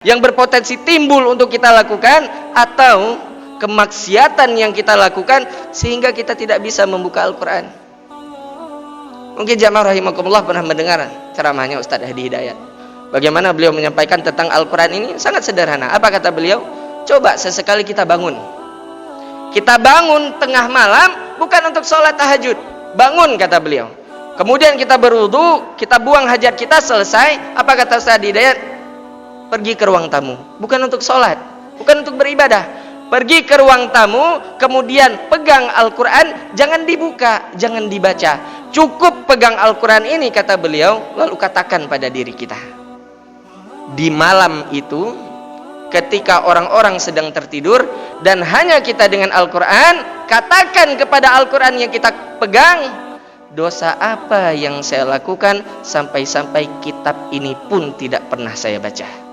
yang berpotensi timbul untuk kita lakukan, atau kemaksiatan yang kita lakukan sehingga kita tidak bisa membuka Al-Quran. Mungkin jamaah rahimakumullah pernah mendengar ceramahnya Ustadz Hadi Hidayat. Bagaimana beliau menyampaikan tentang Al-Quran ini sangat sederhana. Apa kata beliau? Coba sesekali kita bangun. Kita bangun tengah malam bukan untuk sholat tahajud. Bangun, kata beliau. Kemudian kita berwudu, kita buang hajat kita, selesai. Apa kata Ustadz Hidayat? Pergi ke ruang tamu. Bukan untuk sholat, bukan untuk beribadah. Pergi ke ruang tamu, kemudian pegang Al-Quran, jangan dibuka, jangan dibaca. Cukup pegang Al-Quran ini, kata beliau, lalu katakan pada diri kita. Di malam itu, ketika orang-orang sedang tertidur, dan hanya kita dengan Al-Quran, katakan kepada Al-Quran yang kita pegang, dosa apa yang saya lakukan sampai-sampai kitab ini pun tidak pernah saya baca.